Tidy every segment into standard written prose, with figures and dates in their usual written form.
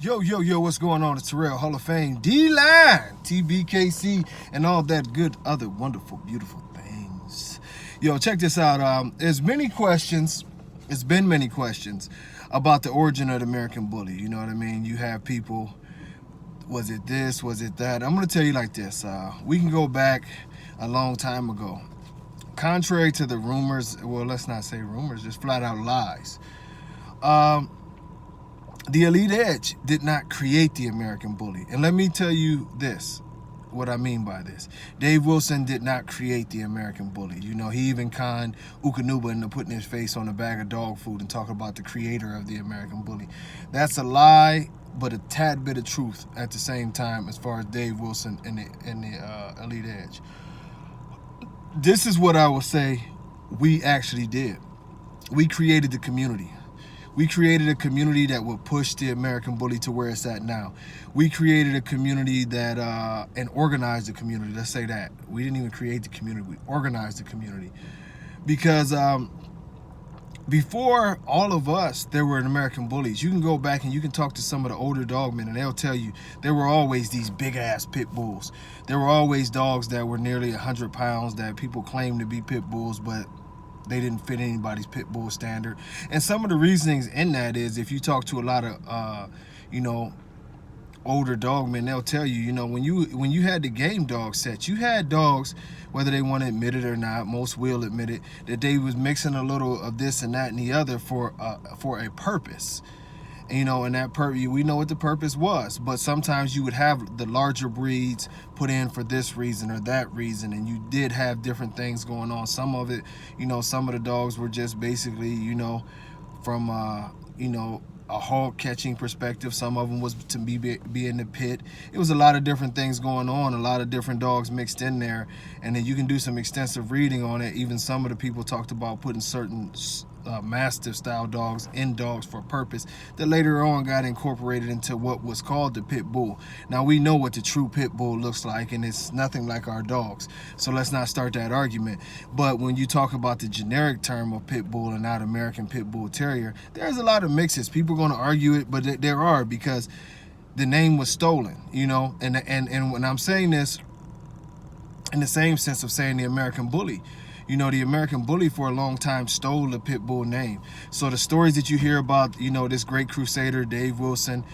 Yo, what's going on? It's Terrell, Hall of Fame, D-Line, TBKC, and all that good other wonderful, beautiful things. Yo, check this out. There's many questions, it's been many questions about the origin of the American Bully. You know what I mean? You have people, was it this, was it that? I'm going to tell you like this. We can go back a long time ago. Contrary to the rumors, well, let's not say rumors, just flat out lies. The Elite Edge did not create the American Bully. And let me tell you this, what I mean by this. Dave Wilson did not create the American Bully. You know, he even conned Ukanuba into putting his face on a bag of dog food and talking about the creator of the American Bully. That's a lie, but a tad bit of truth at the same time as far as Dave Wilson and the Elite Edge. This is what I will say we actually did. We created the community. We created a community that would push the American Bully to where it's at now. We created a community that, and organized the community, let's say that. We didn't even create the community, we organized the community. Because before all of us, there were American Bullies. You can go back and you can talk to some of the older dogmen and they'll tell you there were always these big ass pit bulls. There were always dogs that were nearly 100 pounds that people claimed to be pit bulls, but they didn't fit anybody's pit bull standard. And some of the reasonings in that is if you talk to a lot of, older dogmen, they'll tell you, you know, when you had the game dog sets, you had dogs, whether they want to admit it or not, most will admit it, that they was mixing a little of this and that and the other for a purpose. You know, and that we know what the purpose was, but sometimes you would have the larger breeds put in for this reason or that reason, and you did have different things going on. Some of it, you know, some of the dogs were just basically, you know, from a hog catching perspective. Some of them was to be in the pit. It was a lot of different things going on, a lot of different dogs mixed in there, and then you can do some extensive reading on it. Even some of the people talked about putting certain mastiff style dogs in dogs for a purpose that later on got incorporated into what was called the pit bull. Now we know what the true pit bull looks like, and it's nothing like our dogs, so let's not start that argument. But when you talk about the generic term of pit bull and not American pit bull terrier, there's a lot of mixes. People are going to argue it, but there are, because the name was stolen, you know. And when I'm saying this in the same sense of saying the American Bully, you know, the American Bully for a long time stole the pit bull name. So the stories that you hear about, you know, this great crusader, Dave Wilson,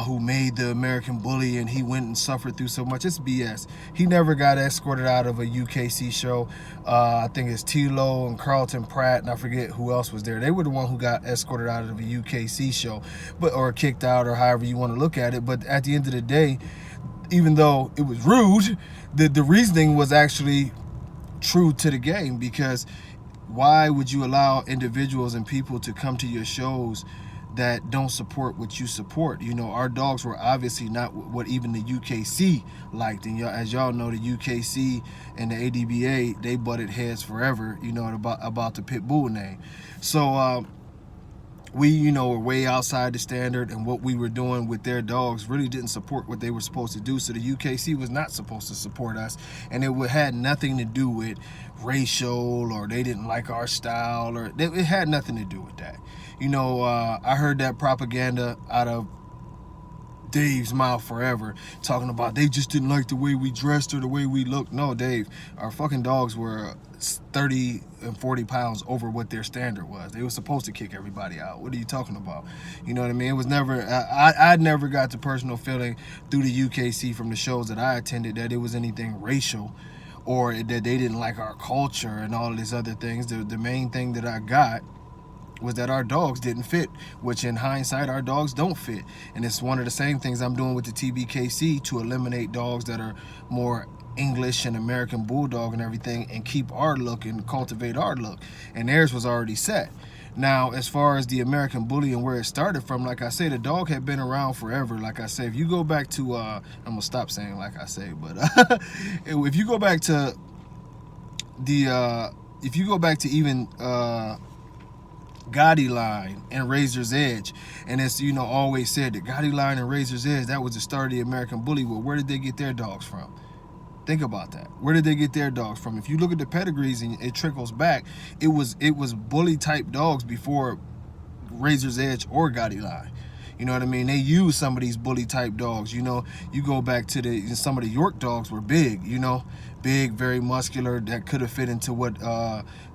who made the American Bully and he went and suffered through so much, it's BS. He never got escorted out of a UKC show. I think it's T-Lo and Carlton Pratt, and I forget who else was there. They were the one who got escorted out of a UKC show, or kicked out, or however you want to look at it. But at the end of the day, even though it was rude, the reasoning was actually true to the game, because why would you allow individuals and people to come to your shows that don't support what you support? You know, our dogs were obviously not what even the UKC liked, and as y'all know, the UKC and the ADBA, they butted heads forever, you know, about the pit bull name. So we, you know, were way outside the standard, and what we were doing with their dogs really didn't support what they were supposed to do. So the UKC was not supposed to support us, and it had nothing to do with racial, or they didn't like our style, or it had nothing to do with that. You know, I heard that propaganda out of Dave's mouth forever, talking about they just didn't like the way we dressed or the way we looked. No, Dave, our fucking dogs were 30 and 40 pounds over what their standard was. They were supposed to kick everybody out. What are you talking about? You know what I mean? It was never, I never got the personal feeling through the UKC from the shows that I attended that it was anything racial, or that they didn't like our culture and all these other things. The main thing that I got was that our dogs didn't fit, which in hindsight our dogs don't fit. And it's one of the same things I'm doing with the TBKC to eliminate dogs that are more English and American Bulldog and everything, and keep our look and cultivate our look. And theirs was already set. Now, as far as the American Bully and where it started from, like I say, the dog had been around forever. Like I say, if you go back to, I'm gonna stop saying like I say, but if you go back to even Gotti Line and Razor's Edge, and it's, you know, always said that Gotti Line and Razor's Edge, that was the start of the American Bully. Well, where did they get their dogs from? Think about that. Where did they get their dogs from? If you look at the pedigrees and it trickles back, it was bully type dogs before Razor's Edge or Gotti Line. You know what I mean? They use some of these bully type dogs. You know, you go back to some of the York dogs were big, you know, big, very muscular, that could have fit into what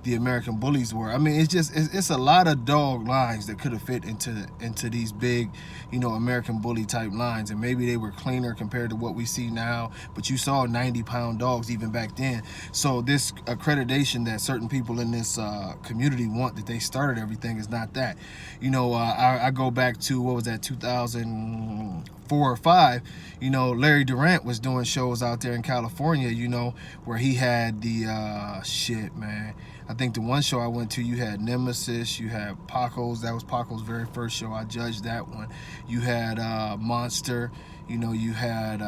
the American bullies were. I mean, it's a lot of dog lines that could have fit into these big, you know, American bully type lines, and maybe they were cleaner compared to what we see now, but you saw 90-pound dogs even back then. So this accreditation that certain people in this community want, that they started everything, is not that. You know, I go back to, what was that, 2004 or 5, you know, Larry Durant was doing shows out there in California, you know, where he had the shit, man. I think the one show I went to, you had Nemesis, you had Paco's. That was Paco's very first show. I judged that one. You had Monster, you know, you had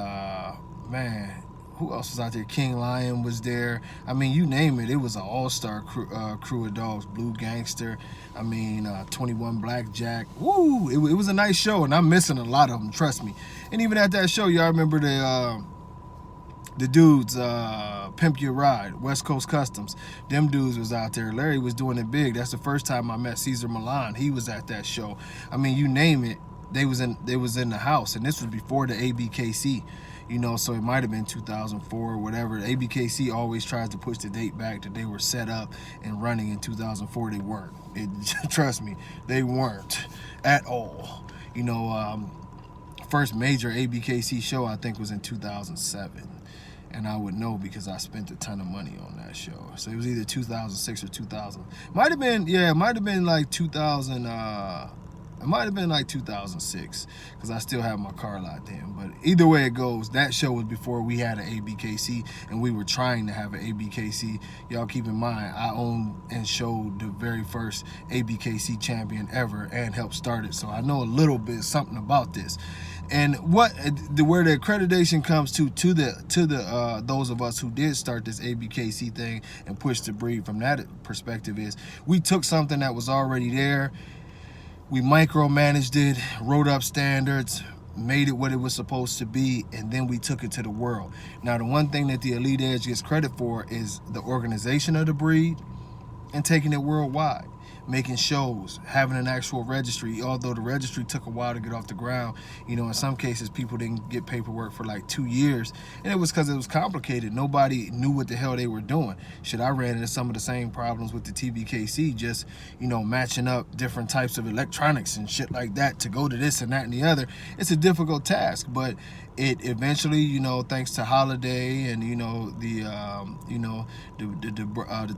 man, who else was out there? King Lion was there. I mean, you name it, it was an all-star crew of dogs. Blue Gangster, I mean, 21 Blackjack. Woo! It was a nice show, and I'm missing a lot of them, trust me. And even at that show, y'all remember the dudes, Pimp Your Ride, West Coast Customs. Them dudes was out there. Larry was doing it big. That's the first time I met Cesar Millan. He was at that show. I mean, you name it, they was in the house, and this was before the ABKC. You know, so it might have been 2004 or whatever. ABKC always tries to push the date back that they were set up and running in 2004. They weren't. Trust me, they weren't at all. You know, first major ABKC show I think was in 2007. And I would know because I spent a ton of money on that show. So it was either 2006 or 2000. Might have been, yeah, it might have been like 2000. It might have been like 2006 because I still have my car lot then. But either way it goes, that show was before we had an ABKC, and we were trying to have an ABKC. Y'all keep in mind, I owned and showed the very first ABKC champion ever and helped start it. So I know a little bit something about this. And where the accreditation comes to the those of us who did start this ABKC thing and push the breed from that perspective is, we took something that was already there, we micromanaged it, wrote up standards, made it what it was supposed to be, and then we took it to the world. Now, the one thing that the Elite Edge gets credit for is the organization of the breed and taking it worldwide, making shows, having an actual registry. Although the registry took a while to get off the ground, you know, in some cases people didn't get paperwork for like 2 years, and it was because it was complicated. Nobody knew what the hell they were doing. Shit, I ran into some of the same problems with the TBKC, just, you know, matching up different types of electronics and shit like that to go to this and that and the other. It's a difficult task, but it eventually, you know, thanks to Holiday and, you know, the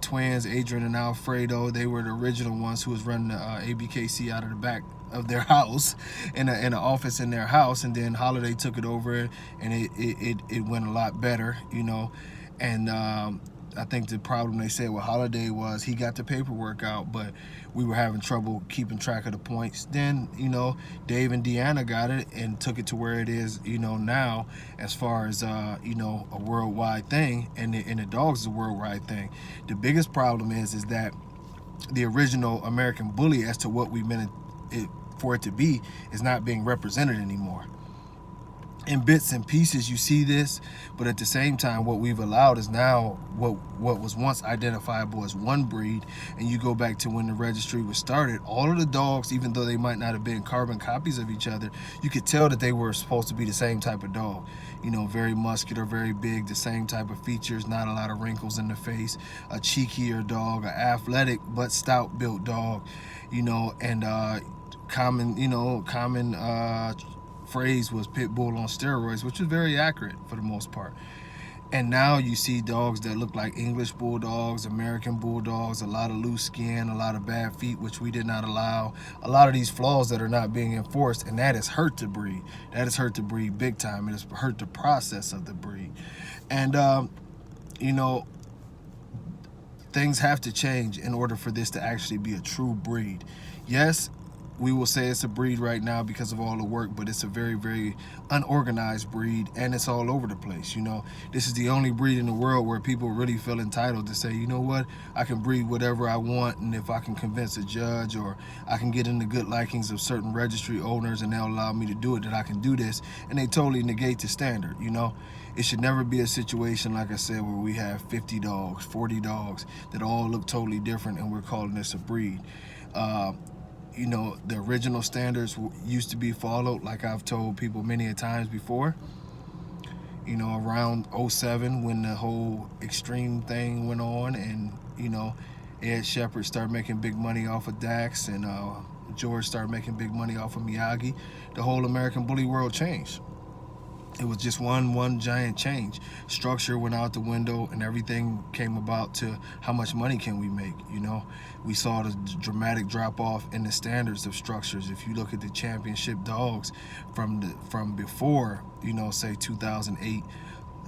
twins, Adrian and Alfredo, they were the original ones who was running the ABKC out of the back of their house, in an office in their house, and then Holiday took it over, and it went a lot better, you know. And I think the problem they said with Holiday was he got the paperwork out, but we were having trouble keeping track of the points. Then, you know, Dave and Deanna got it and took it to where it is, you know, now, as far as, you know, a worldwide thing, and the dogs is a worldwide thing. The biggest problem is that the original American bully, as to what we meant it for it to be, is not being represented anymore. In bits and pieces you see this, but at the same time what we've allowed is now what was once identifiable as one breed. And you go back to when the registry was started, all of the dogs, even though they might not have been carbon copies of each other, you could tell that they were supposed to be the same type of dog. You know, very muscular, very big, the same type of features, not a lot of wrinkles in the face, a cheekier dog, an athletic but stout built dog, you know. And common phrase was pitbull on steroids, which was very accurate for the most part. And now you see dogs that look like English bulldogs, American bulldogs, a lot of loose skin, a lot of bad feet, which we did not allow, a lot of these flaws that are not being enforced, and that has hurt the breed. That has hurt the breed big time. It has hurt the process of the breed. And you know, things have to change in order for this to actually be a true breed. Yes, we will say it's a breed right now because of all the work, but it's a very, very unorganized breed, and it's all over the place. You know, this is the only breed in the world where people really feel entitled to say, you know what, I can breed whatever I want, and if I can convince a judge, or I can get in the good likings of certain registry owners and they'll allow me to do it, that I can do this, and they totally negate the standard. You know, it should never be a situation, like I said, where we have 50 dogs, 40 dogs that all look totally different and we're calling this a breed. you know, the original standards used to be followed, like I've told people many a times before. You know, around '07 when the whole extreme thing went on, and you know, Ed Shepherd started making big money off of Dax, and George started making big money off of Miyagi, the whole American bully world changed. It was just one giant change. Structure went out the window, and everything came about to how much money can we make. You know, we saw the dramatic drop off in the standards of structures. If you look at the championship dogs from before, you know, say 2008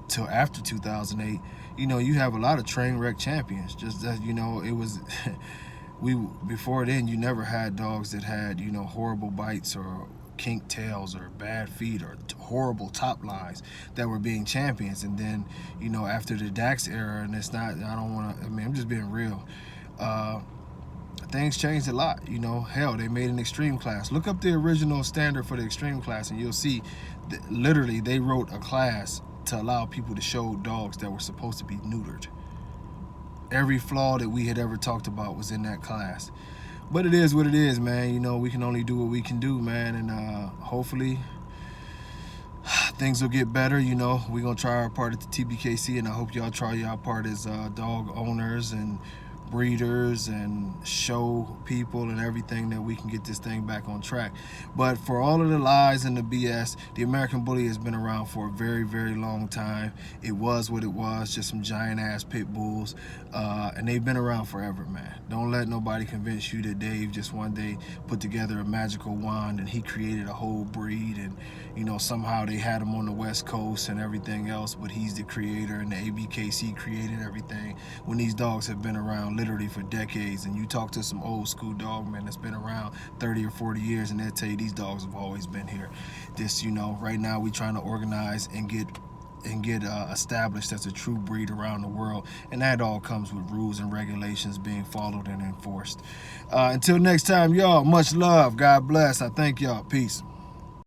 till after 2008, you know, you have a lot of train wreck champions. Just that, you know, it was we before then you never had dogs that had, you know, horrible bites or kink tails or bad feet or horrible top lines that were being champions. And then, you know, after the Dax era, and it's not, I don't want to, I mean, I'm just being real, things changed a lot. You know, hell, they made an extreme class. Look up the original standard for the extreme class and you'll see that literally they wrote a class to allow people to show dogs that were supposed to be neutered. Every flaw that we had ever talked about was in that class. But it is what it is, man. You know, we can only do what we can do, man. And hopefully things will get better. You know, we're going to try our part at the TBKC, and I hope y'all try y'all part as dog owners and breeders and show people and everything that we can get this thing back on track. But for all of the lies and the BS, the American bully has been around for a very, very long time. It was what it was, just some giant ass pit bulls, and they've been around forever, man. Don't let nobody convince you that Dave just one day put together a magical wand and he created a whole breed, and you know, somehow they had him on the West Coast and everything else, but he's the creator and the ABKC created everything, when these dogs have been around literally for decades. And you talk to some old school dog men that's been around 30 or 40 years and they'll tell you these dogs have always been here. This, you know, right now we trying to organize and get established as a true breed around the world, and that all comes with rules and regulations being followed and enforced. Until next time, y'all, much love, God bless. I thank y'all. Peace.